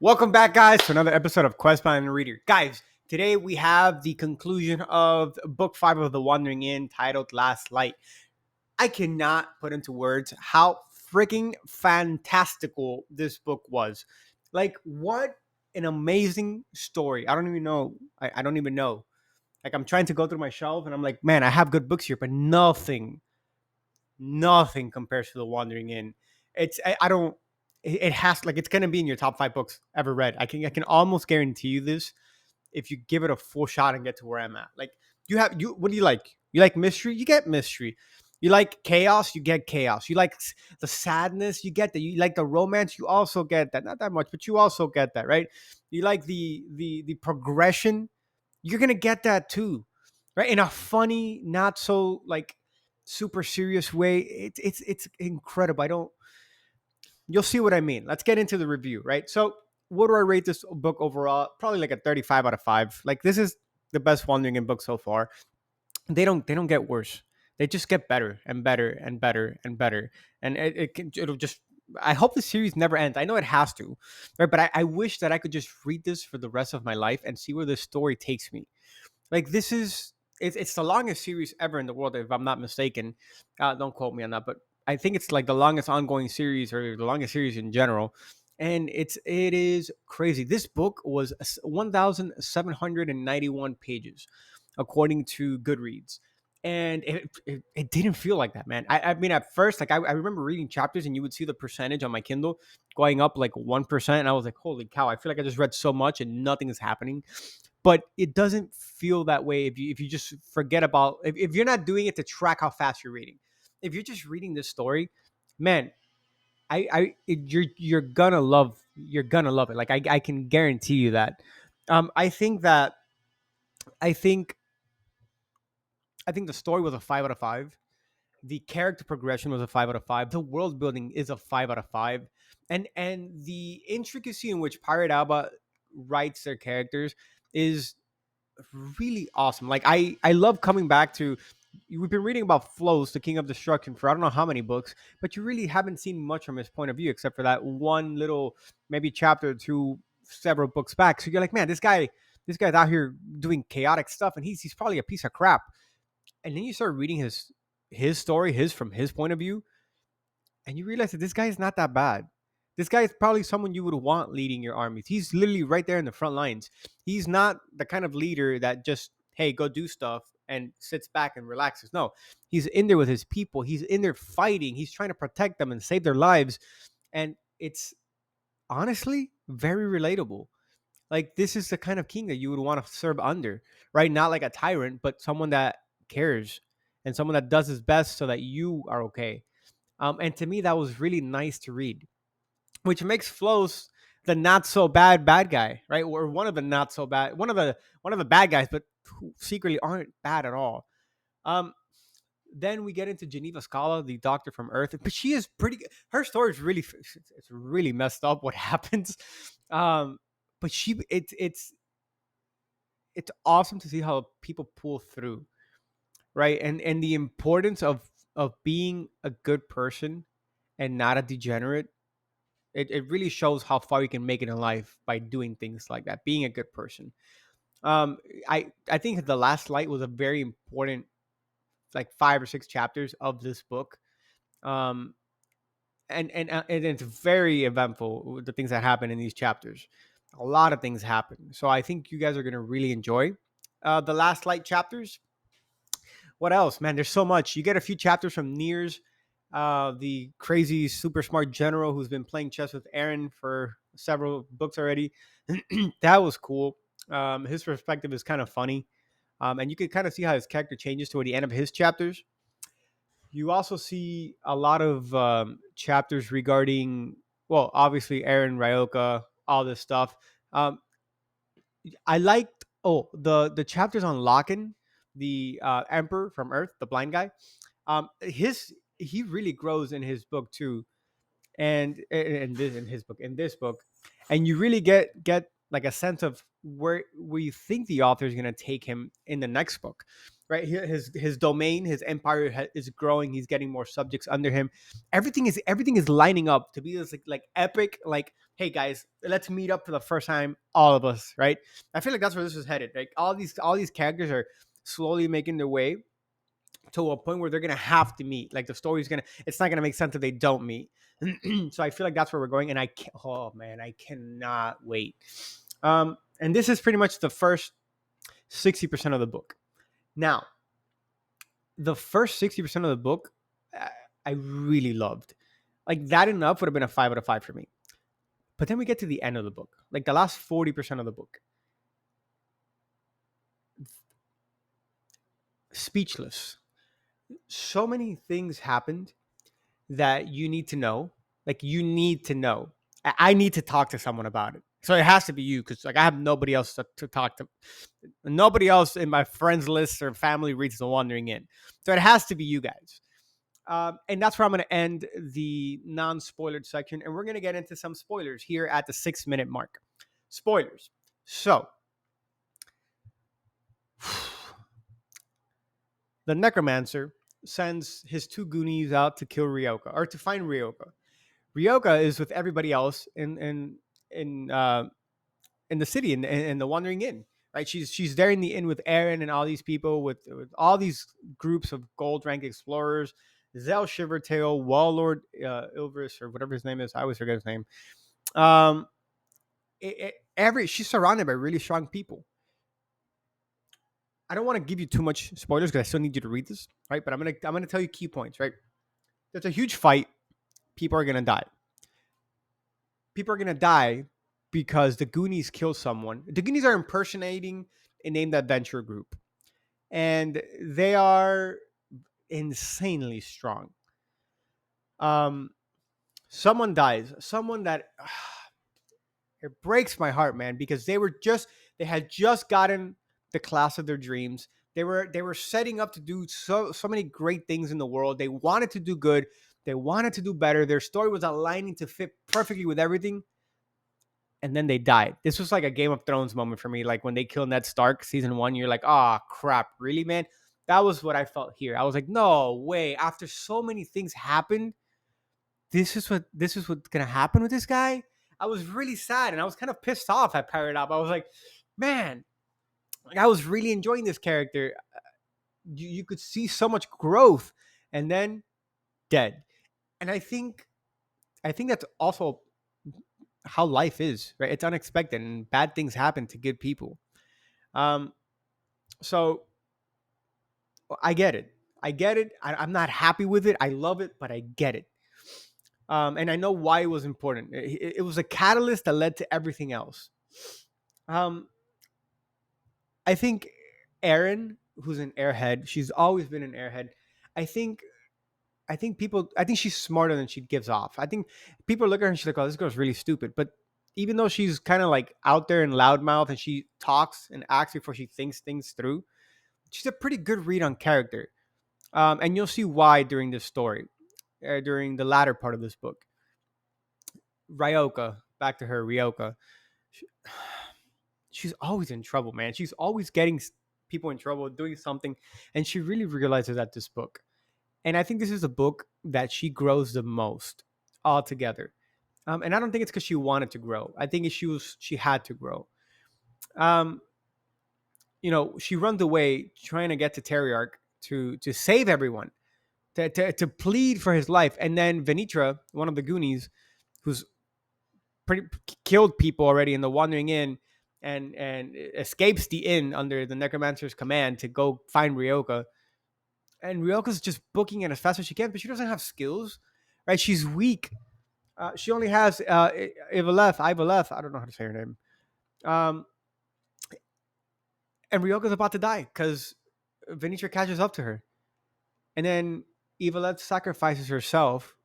Welcome back, guys, to another episode of Quest by the Reader. Guys, today we have the conclusion of book 5 of The Wandering Inn, titled Last Light. I cannot put into words how freaking fantastical this book was. Like, what an amazing story. I don't even know. I don't even know. Like, I'm trying to go through my shelf and I'm like, man, I have good books here, but nothing compares to The Wandering Inn. I don't. It has, like, it's gonna be in your top 5 books ever read. I can almost guarantee you this if you give it a full shot and get to where I'm at. Like, you what do you like? You like mystery? You get mystery. You like chaos? You get chaos. You like the sadness? You get that. You like the romance? You also get that. Not that much, but you also get that, right? You like the progression? You're gonna get that too, right? In a funny, not so like super serious way. It's incredible. I don't. You'll see what I mean. Let's get into the review, right? So, what do I rate this book overall? Probably like a 35 out of 5. Like, this is the best Wandering in book so far. They don't get worse. They just get better and better and better and better. And it'll just, I hope the series never ends. I know it has to, right? But I wish that I could just read this for the rest of my life and see where this story takes me. Like, this is it's the longest series ever in the world, if I'm not mistaken. Don't quote me on that, but I think it's like the longest ongoing series or the longest series in general. And it is crazy. This book was 1,791 pages, according to Goodreads. And it didn't feel like that, man. I mean, at first, like, I remember reading chapters and you would see the percentage on my Kindle going up like 1%. And I was like, holy cow, I feel like I just read so much and nothing is happening. But it doesn't feel that way if you just forget about, if you're not doing it to track how fast you're reading. If you're just reading this story, man, you're gonna love it. Like, I can guarantee you that. I think that I think I think the story was a 5 out of 5. The character progression was a 5 out of 5. The world building is a 5 out of 5, and the intricacy in which Pirate Alba writes their characters is really awesome. Like, I love coming back to, we've been reading about Flows, the King of Destruction, for I don't know how many books, but you really haven't seen much from his point of view except for that one little maybe chapter or two several books back. So you're like, man, this guy's out here doing chaotic stuff and he's probably a piece of crap. And then you start reading his story, his from his point of view, and you realize that this guy is not that bad. This guy is probably someone you would want leading your armies. He's literally right there in the front lines. He's not the kind of leader that just, hey, go do stuff and sits back and relaxes. No, he's in there with his people. He's in there fighting. He's trying to protect them and save their lives. And it's honestly very relatable. Like, this is the kind of king that you would want to serve under, right? Not like a tyrant, but someone that cares and someone that does his best so that you are okay. And to me, that was really nice to read, which makes Flows the not so bad guy, right? Or one of the not so bad, one of the bad guys, but who secretly aren't bad at all. Um, then we get into Geneva Scala, the doctor from Earth, but she is pretty. Her story is really, it's really messed up what happens. Um, but it's awesome to see how people pull through, right? And the importance of being a good person and not a degenerate. It really shows how far you can make it in life by doing things like that, being a good person. um I think The Last Light was a very important, like, 5 or 6 chapters of this book. um and it's very eventful with the things that happen in these chapters. A lot of things happen, so I think you guys are going to really enjoy The Last Light chapters. What else, man? There's so much. You get a few chapters from Niers, the crazy, super smart general who's been playing chess with Aaron for several books already. That was cool. His perspective is kind of funny, and you can kind of see how his character changes toward the end of his chapters. You also see a lot of chapters regarding, well, obviously Aaron, Ryoka, all this stuff. Um, I liked, the chapters on Locken, the Emperor from Earth, the blind guy. His He really grows in his book too, and in this book, and you really get like a sense of where we think the author is going to take him in the next book, right? His domain, his empire is growing. He's getting more subjects under him. Everything is lining up to be this like epic. Like, hey guys, let's meet up for the first time, all of us, right? I feel like that's where this is headed. Like all these characters are slowly making their way to a point where they're gonna have to meet. Like the story's gonna, it's not gonna make sense if they don't meet. So I feel like that's where we're going, and oh man, I cannot wait. And this is pretty much the first 60% of the book. Now, the first 60% of the book, uh, I really loved. Like that enough would have been a 5 out of 5 for me. But then we get to the end of the book, like the last 40% of the book. Speechless. So many things happened that you need to know. Like you need to know. I need to talk to someone about it. So it has to be you because like I have nobody else to talk to. Nobody else in my friends list or family reads The Wandering Inn. So it has to be you guys. And that's where I'm going to end the non-spoilered section. And we're going to get into some spoilers here at the 6-minute mark. Spoilers. So the necromancer sends his two goonies out to kill Ryoka or to find Ryoka. Ryoka is with everybody else in the city in the Wandering Inn, right? She's there in the inn with Aaron and all these people with all these groups of gold rank explorers. Zell Shivertail, Warlord Ilvris, or whatever his name is. I always forget his name. Um, she's surrounded by really strong people. I don't want to give you too much spoilers because I still need you to read this, right? But I'm gonna tell you key points, right? There's a huge fight. People are gonna die. People are gonna die because the Goonies kill someone. The Goonies are impersonating a named adventure group, and they are insanely strong. Um, someone dies. Someone that it breaks my heart, man, because they had just gotten the class of their dreams. They were setting up to do so many great things in the world. They wanted to do good. They wanted to do better. Their story was aligning to fit perfectly with everything. And then they died. This was like a Game of Thrones moment for me. Like when they killed Ned Stark season 1, you're like, oh crap, really, man? That was what I felt here. I was like, no way. After so many things happened, this is what's gonna happen with this guy. I was really sad and I was kind of pissed off at Pirate Up. I was like, man, like, I was really enjoying this character. You could see so much growth, and then dead. And I think that's also how life is, right? It's unexpected and bad things happen to good people. Um, so I get it. I get it. I'm not happy with it. I love it, but I get it. And I know why it was important. It was a catalyst that led to everything else. Um, I think Erin, who's an airhead, she's always been an airhead. I think I think she's smarter than she gives off. I think people look at her and she's like, oh, this girl's really stupid. But even though she's kind of like out there and loudmouth and she talks and acts before she thinks things through, she's a pretty good read on character. And you'll see why during this story, during the latter part of this book. Ryoka, back to her, Ryoka. She, she's always in trouble, man. She's always getting people in trouble, doing something. And she really realizes that this book. And I think this is a book that she grows the most altogether. And I don't think it's because she wanted to grow. I think she had to grow. Um, she runs away trying to get to Teriarch to save everyone, to plead for his life. And then Venitra, one of the Goonies, who's pretty killed people already in the Wandering Inn, and escapes the inn under the Necromancer's command to go find Ryoka. And Ryoka's just booking it as fast as she can, but she doesn't have skills, right? She's weak. She only has Ivaleth. I don't know how to say her name. Um, and Ryoka's about to die because Venetia catches up to her. And then Ivaleth sacrifices herself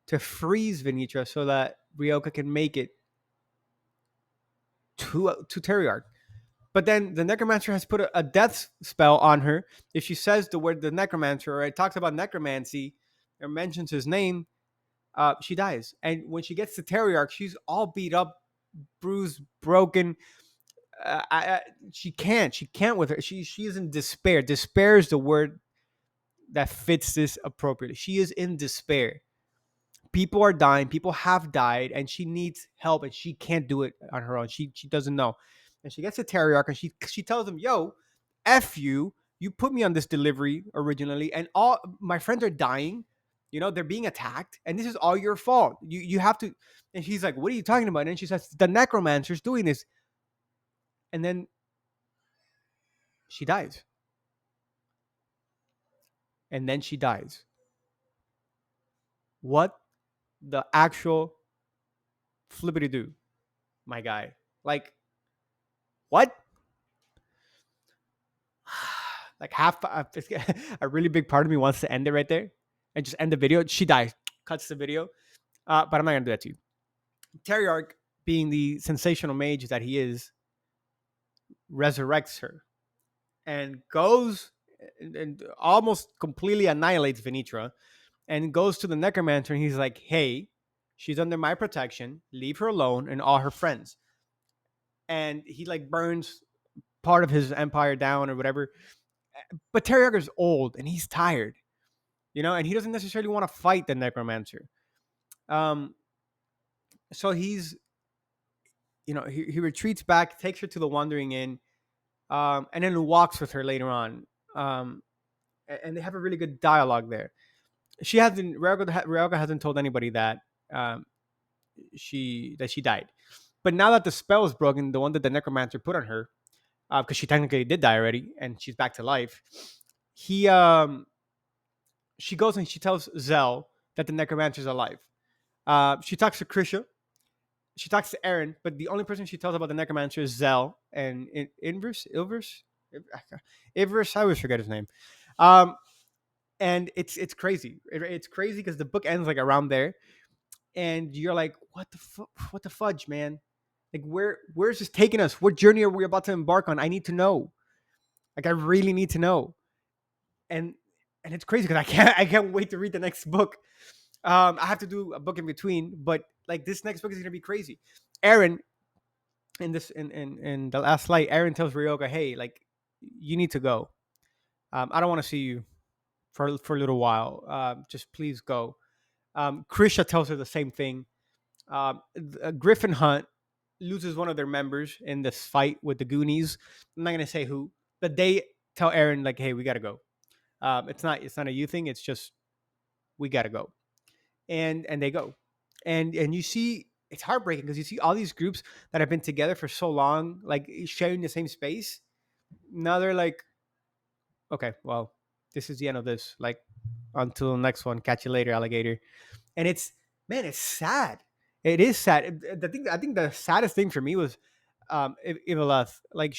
to freeze Venetia so that Ryoka can make it to Teriarch. But then the Necromancer has put a death spell on her. If she says the word the Necromancer, or it talks about necromancy, or mentions his name, she dies. And when she gets to Teriarch, she's all beat up, bruised, broken. She can't. She can't with her. She is in despair. Despair is the word that fits this appropriately. She is in despair. People are dying. People have died, and she needs help, and she can't do it on her own. She doesn't know, and she gets to Teriyaki, and she tells him, "Yo, f you. You put me on this delivery originally, and all my friends are dying. You know they're being attacked, and this is all your fault. You have to." And he's like, "What are you talking about?" And she says, "The necromancer's doing this," and then she dies, and then she dies. What the actual flippity do, my guy? Like what? Like a really big part of me wants to end it right there and just end the video. She dies, cuts the video, but I'm not gonna do that to you. Teriarch, being the sensational mage that he is, resurrects her and goes and almost completely annihilates Venitra and goes to the necromancer and he's like, "Hey, she's under my protection. Leave her alone and all her friends." And he like burns part of his empire down or whatever. But Teriarch is old and he's tired, and he doesn't necessarily want to fight the necromancer. Um, so he retreats back, takes her to the Wandering Inn, and then walks with her later on. Um, and they have a really good dialogue there. Ryoko hasn't told anybody that um, she died. But now that the spell is broken, the one that the necromancer put on her, because she technically did die already, and she's back to life. He she goes and she tells Zell that the necromancer's alive. She talks to Krisha. She talks to Aaron, but the only person she tells about the necromancer is Zell and Ivers. I always forget his name. Um, and it's crazy. It's crazy because the book ends like around there, and you're like, what the fudge, man? Like, where's this taking us? What journey are we about to embark on? I need to know. Like, I really need to know. And it's crazy because I can't wait to read the next book. I have to do a book in between, but like this next book is gonna be crazy. Aaron, in the last light, Aaron tells Ryoga, "Hey, like you need to go. I don't want to see you for a little while. Just please go." Krisha tells her the same thing. Griffin Hunt loses one of their members in this fight with the Goonies. I'm not gonna say who, but they tell Aaron like, "Hey, we gotta go. It's not a you thing. It's just we gotta go." And they go, and you see it's heartbreaking because you see all these groups that have been together for so long, like sharing the same space. Now they're like, okay, well, this is the end of this. Like, until the next one, catch you later, alligator. And it's man, it's sad. It is sad. The thing I think the saddest thing for me was Ivaleth. Like